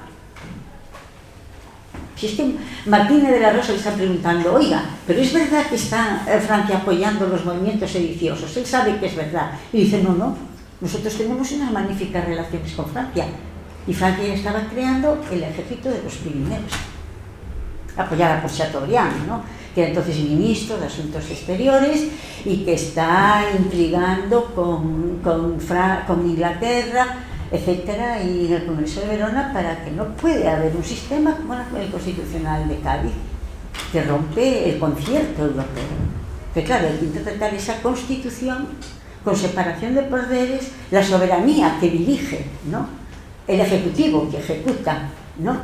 Si es que Martínez de la Rosa le está preguntando, oiga, pero es verdad que está Francia apoyando los movimientos sediciosos, él sabe que es verdad, y dice, no, nosotros tenemos unas magníficas relaciones con Francia, y Francia ya estaba creando el ejército de los Pirineos, apoyada por Chateaubriand, ¿no?, que era entonces ministro de Asuntos Exteriores y que está intrigando con Inglaterra, etcétera, y en el Congreso de Verona, para que no puede haber un sistema como el Constitucional de Cádiz, que rompe el concierto europeo. Que claro, hay que interpretar esa Constitución con separación de poderes, la soberanía que dirige, ¿no?, el Ejecutivo que ejecuta, ¿no?,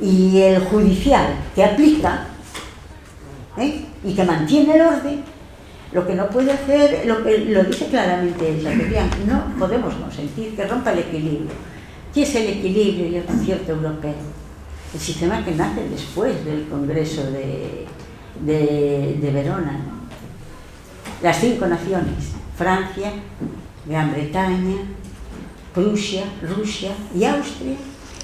y el judicial que aplica, y que mantiene el orden. Lo que no puede hacer, lo dice claramente Chateaubriand, no podemos consentir que rompa el equilibrio. ¿Qué es el equilibrio y el concierto europeo? El sistema que nace después del Congreso de Verona, ¿no? Las 5 naciones, Francia, Gran Bretaña, Prusia, Rusia y Austria,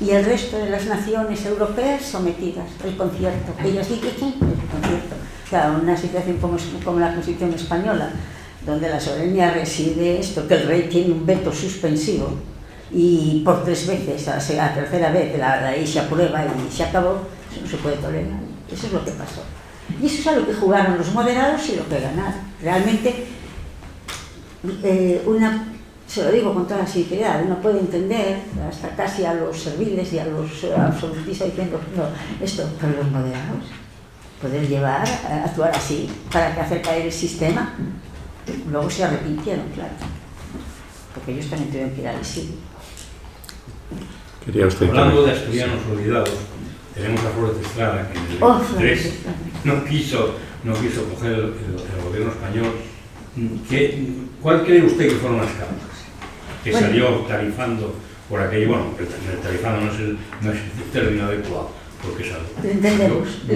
y el resto de las naciones europeas sometidas al concierto. Ellas dirigen el concierto. O sea, una situación como la Constitución española, donde la soberanía reside esto, que el rey tiene un veto suspensivo y por 3 veces, a la tercera vez la ley se aprueba y se acabó, eso no se puede tolerar. Eso es lo que pasó. Y eso es a lo que jugaron los moderados y lo que ganaron. Realmente, se lo digo con toda sinceridad, uno puede entender hasta casi a los serviles y a los absolutistas diciendo, no, esto, pero los moderados, poder llevar a actuar así para que hacer caer el sistema, luego se arrepintieron, claro, porque ellos también tuvieron que ir al exilio. Hablando de asturianos olvidados, tenemos a Flores Estrada, que en el 23 no quiso coger el gobierno español. ¿Cuál cree usted que fueron las causas? Que salió tarifando por aquello, bueno, el tarifando no es el término adecuado, porque lo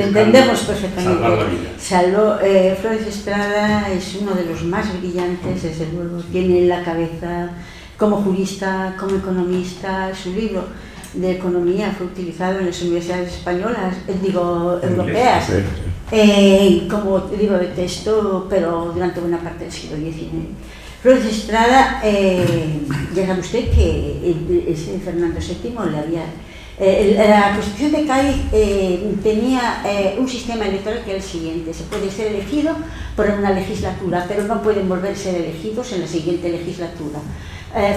entendemos perfectamente. Flores Estrada es uno de los más brillantes, desde luego, tiene en la cabeza, como jurista, como economista, su libro de economía fue utilizado en las universidades españolas, europeas, como libro de texto, pero durante buena parte del siglo XIX. Flores Estrada, ya sabe usted que ese Fernando VII le había... la Constitución de Cádiz tenía un sistema electoral que era el siguiente: se puede ser elegido por una legislatura, pero no pueden volver a ser elegidos en la siguiente legislatura.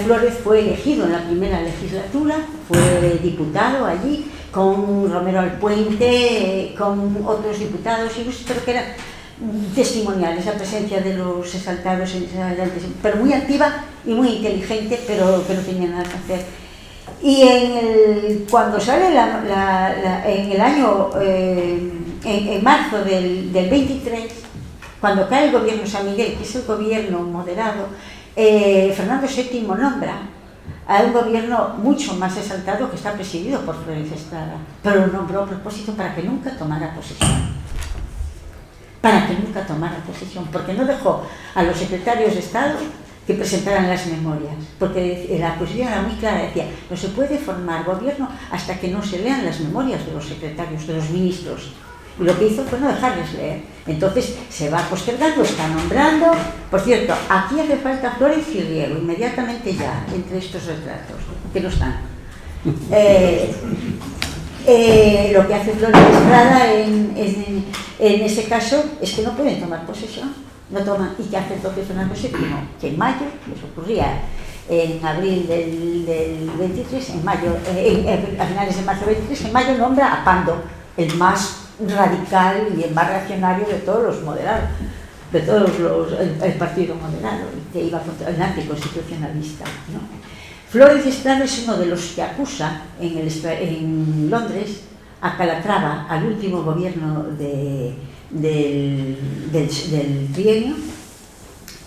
Flores fue elegido en la primera legislatura, fue diputado allí, con Romero Alpuente, con otros diputados, pero que eran testimoniales, la presencia de los exaltados, pero muy activa y muy inteligente, pero que no tenía nada que hacer. Y cuando sale en el año, en marzo del 23, cuando cae el gobierno San Miguel, que es el gobierno moderado, Fernando VII nombra a un gobierno mucho más exaltado que está presidido por Flores Estrada, pero lo nombró a propósito para que nunca tomara posesión. Porque no dejó a los secretarios de Estado que presentaran las memorias, porque la Constitución era muy clara, decía, no se puede formar gobierno hasta que no se lean las memorias de los secretarios, de los ministros. Y lo que hizo fue no dejarles leer. Entonces se va postergando, está nombrando. Por cierto, aquí hace falta Flores y Riego, inmediatamente ya, entre estos retratos, que no están. Lo que hace Flores Estrada en ese caso es que no pueden tomar posesión, no toman. ¿Y qué hace entonces Fernando VII? Que en mayo, les ocurría en abril del 23, a finales de marzo del 23, en mayo nombra a Pando, el más radical y el más reaccionario de todos los moderados, de todos el partido moderado, que iba contra el anticonstitucionalista, ¿no? Flores Estrada es uno de los que acusa en Londres a Calatrava, al último gobierno del trienio,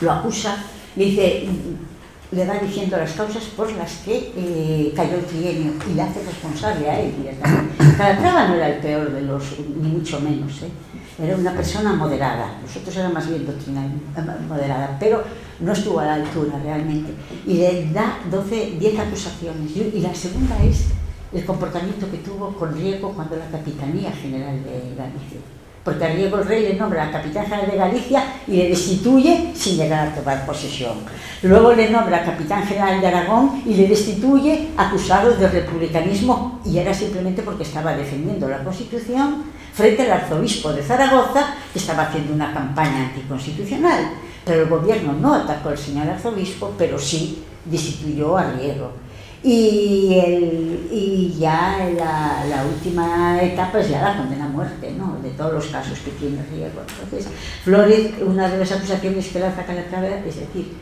lo acusa, le va diciendo las causas por las que cayó el trienio y le hace responsable a él directamente. Calatrava no era el peor de los, ni mucho menos, era una persona moderada, nosotros era más bien doctrina moderada, pero no estuvo a la altura realmente, y le da 10 acusaciones, y la segunda es el comportamiento que tuvo con Riego cuando la Capitanía General de Galicia. Porque a Riego el rey le nombra a capitán general de Galicia y le destituye sin llegar a tomar posesión. Luego le nombra capitán general de Aragón y le destituye acusado de republicanismo, y era simplemente porque estaba defendiendo la Constitución frente al arzobispo de Zaragoza, que estaba haciendo una campaña anticonstitucional. Pero el gobierno no atacó al señor arzobispo, pero sí destituyó a Riego. Y ya la última etapa es ya la condena a muerte, ¿no?, de todos los casos que tiene Riego. Entonces, Flórez, una de las acusaciones que lanza Calatrava es decir,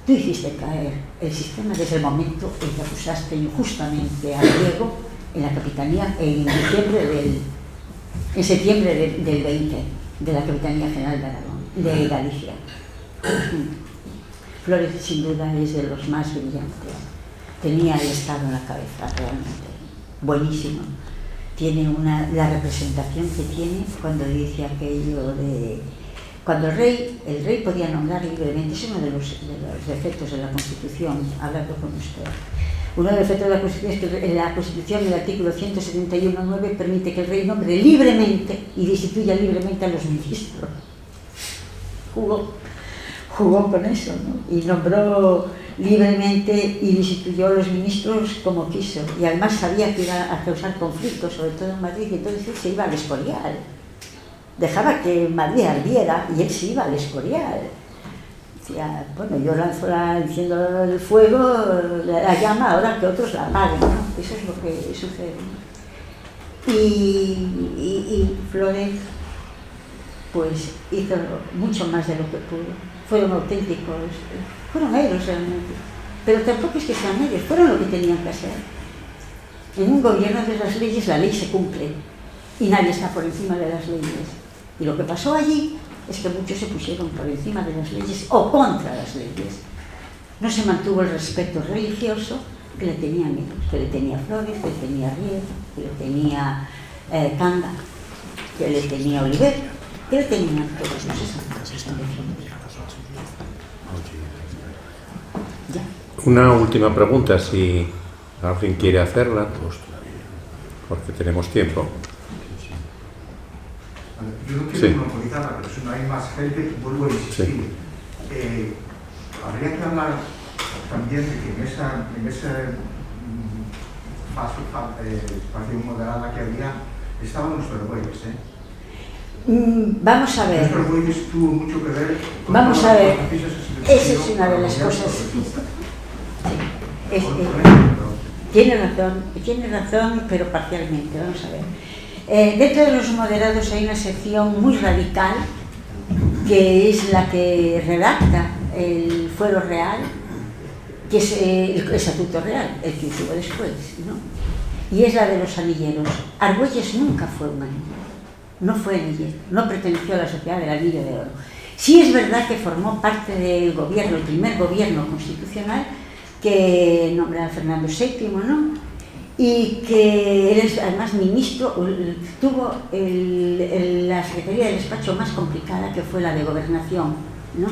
tú hiciste caer el sistema desde el momento en que acusaste injustamente a Riego en la Capitanía en septiembre del 20 de la Capitanía General de Aragón, de Galicia. Flórez sin duda es de los más brillantes. Tenía el Estado en la cabeza, realmente, buenísimo. Tiene la representación que tiene cuando dice aquello de... Cuando el rey podía nombrar libremente, es uno de los defectos de la Constitución, hablando con usted. Uno de los defectos de la Constitución es que la Constitución, el artículo 171.9, permite que el rey nombre libremente y destituya libremente a los ministros. Jugó con eso, ¿no? Y nombró libremente y destituyó a los ministros como quiso, y además sabía que iba a causar conflictos, sobre todo en Madrid, y entonces él se iba al Escorial, dejaba que Madrid ardiera y él se iba al Escorial. Decía, bueno, yo enciendo el fuego, la llama, ahora que otros la apaguen, ¿no? Eso es lo que sucede, ¿no? Y Flórez pues hizo mucho más de lo que pudo. Fueron auténticos, fueron héroes realmente, pero tampoco es que sean héroes, fueron lo que tenían que hacer. En un gobierno de las leyes la ley se cumple y nadie está por encima de las leyes. Y lo que pasó allí es que muchos se pusieron por encima de las leyes o contra las leyes. No se mantuvo el respeto religioso que le tenían ellos, que le tenía Flórez, que le tenía Riego, que le tenía Canda, que le tenía Oliver, que le tenían todos esos. Una última pregunta, si alguien quiere hacerla, porque tenemos tiempo. Yo no quiero monopolizarla, pero si no hay más gente, vuelvo a insistir. Sí. Habría que hablar también de que en esa facción moderada que había estaban los vergüenzas, Vamos a ver. Los vergüenzas tuvo mucho que ver con vamos a ver. Esa es una de las cosas. Tiene razón, pero parcialmente. Vamos a ver. Dentro de los moderados hay una sección muy radical, que es la que redacta el fuero real, que es el estatuto real, el que hubo después, ¿no? Y es la de los anilleros. Argüelles nunca fue un anillero, no fue anillero, no perteneció a la sociedad del Anillo de Oro. Sí es verdad que formó parte del gobierno, el primer gobierno constitucional, que nombra a Fernando VII, ¿no? Y que él es además ministro, tuvo la Secretaría del Despacho más complicada, que fue la de Gobernación, ¿no?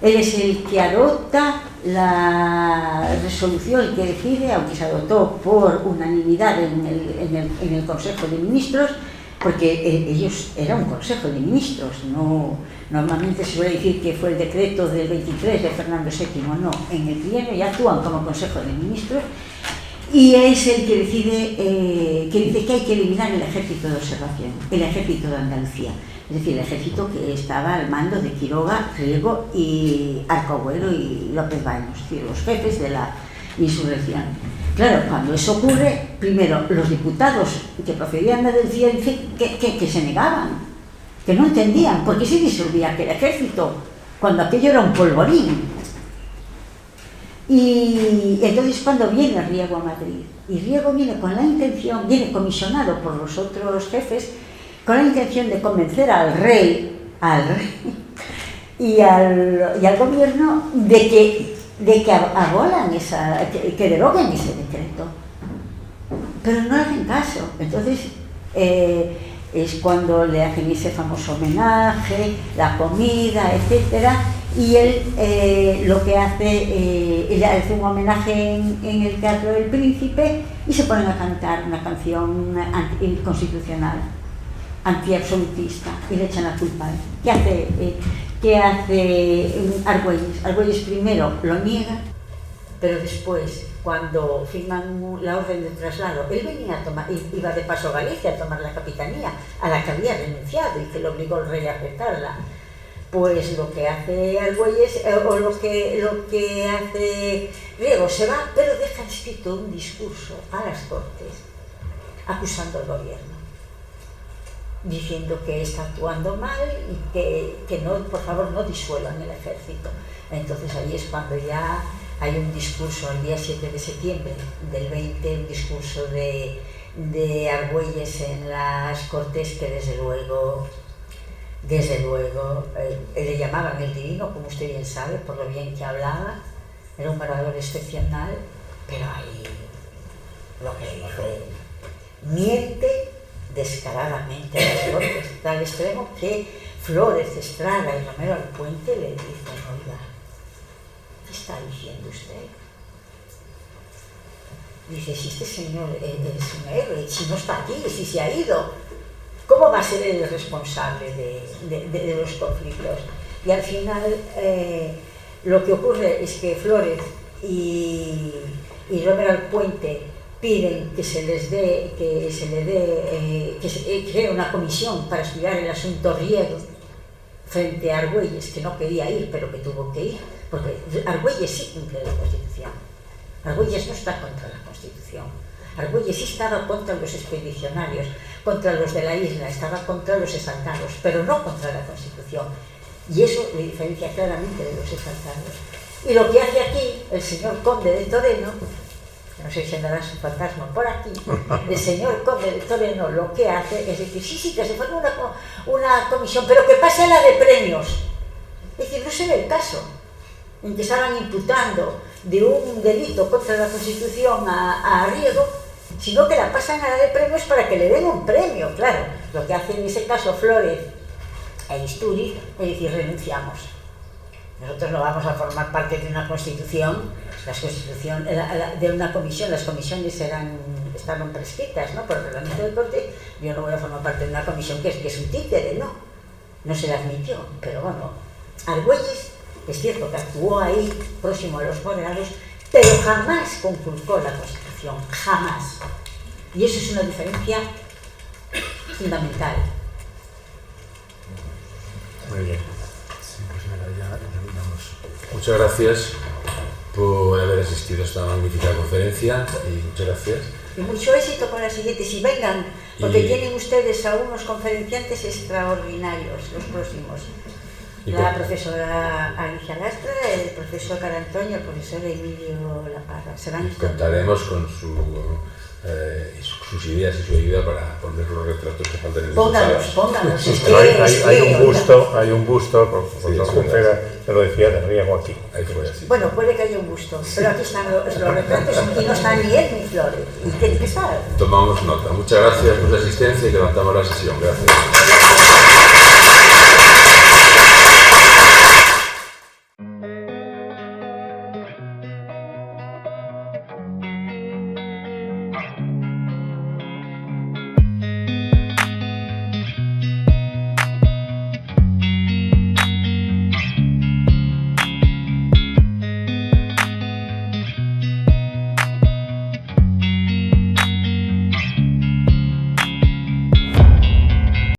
Él es el que adopta la resolución, el que decide, aunque se adoptó por unanimidad en el Consejo de Ministros, porque ellos eran un Consejo de Ministros, no, normalmente se suele decir que fue el decreto del 23 de Fernando VII, no, en el trienio ya actúan como Consejo de Ministros, y es el que decide, que dice que hay que eliminar el ejército de observación, el ejército de Andalucía, es decir, el ejército que estaba al mando de Quiroga, Riego y Arcahuero y López Baños, es decir, los jefes de la insurrección. Claro, cuando eso ocurre, primero, los diputados que procedían de Andalucía dicen que se negaban, que no entendían por qué se disolvía aquel ejército, cuando aquello era un polvorín. Y entonces cuando viene Riego a Madrid, y Riego viene con la intención, viene comisionado por los otros jefes, con la intención de convencer al rey y al gobierno de que abolan que deroguen ese decreto. Pero no hacen caso. Entonces es cuando le hacen ese famoso homenaje, la comida, etcétera, y él lo que hace, él hace un homenaje en el Teatro del Príncipe y se ponen a cantar una canción anticonstitucional, antiabsolutista, y le echan la culpa. ¿Qué hace Argüelles? Argüelles primero lo niega, pero después, cuando firman la orden de traslado, él venía a tomar, iba de paso a Galicia a tomar la capitanía, a la que había renunciado y que le obligó el rey a aceptarla. Pues lo que hace Argüelles, o lo que hace Riego, se va, pero deja escrito un discurso a las Cortes acusando al gobierno, diciendo que está actuando mal y que no, por favor, no disuelvan el ejército. Entonces ahí es cuando ya hay un discurso el día 7 de septiembre del 20, un discurso de Argüelles en las Cortes que desde luego le llamaban el divino, como usted bien sabe, por lo bien que hablaba, era un orador excepcional, pero ahí lo que dice miente descaradamente a las Cortes, al extremo que Flórez, Estrada y Romero Alpuente le dicen: oiga, ¿qué está diciendo usted? Dice: si este señor es un héroe, si no está aquí, si se ha ido, ¿cómo va a ser el responsable de los conflictos? Y al final lo que ocurre es que Flórez y Romero Alpuente piden que se cree una comisión para estudiar el asunto Riego frente a Argüelles, que no quería ir, pero que tuvo que ir, porque Argüelles sí cumple la Constitución. Argüelles no está contra la Constitución. Argüelles sí estaba contra los expedicionarios, contra los de la isla, estaba contra los exaltados, pero no contra la Constitución. Y eso le diferencia claramente de los exaltados. Y lo que hace aquí el señor Conde de Toreno, no sé si andará su fantasma por aquí, el señor Conde de Toreno lo que hace es decir: sí, que se forme una comisión, pero que pase a la de premios. Es decir, no se ve el caso en que estaban imputando de un delito contra la Constitución a Riego, sino que la pasan a la de premios para que le den un premio. Claro, lo que hace en ese caso Flórez e Istúriz es decir: renunciamos. Nosotros no vamos a formar parte de una constitución, de una comisión. Las comisiones estaban prescritas, ¿no?, por el reglamento de corte. Yo no voy a formar parte de una comisión que es un títere, no se la admitió. Pero bueno, Argüelles es cierto que actuó ahí próximo a los moderados, pero jamás conculcó la Constitución, jamás. Y eso es una diferencia fundamental. Muy bien. Sí, pues nada, ya terminamos. Muchas gracias por haber asistido a esta magnífica conferencia y muchas gracias. Y mucho éxito con las siguientes, y vengan, porque tienen ustedes a unos conferenciantes extraordinarios los próximos. La profesora Alicia Lastra, el profesor Carantoño, el profesor Emilio La Parra. Contaremos con sus ideas y su ayuda para poner los retratos que faltan en Póngalos. Hay un busto, profesor Contreras, te lo decía, de Riego aquí. Ahí fue así. Bueno, puede que haya un busto, pero aquí están los retratos y no están ni él ni Flores. Y tiene que estar. Tomamos nota. Muchas gracias por su asistencia y levantamos la sesión. Gracias.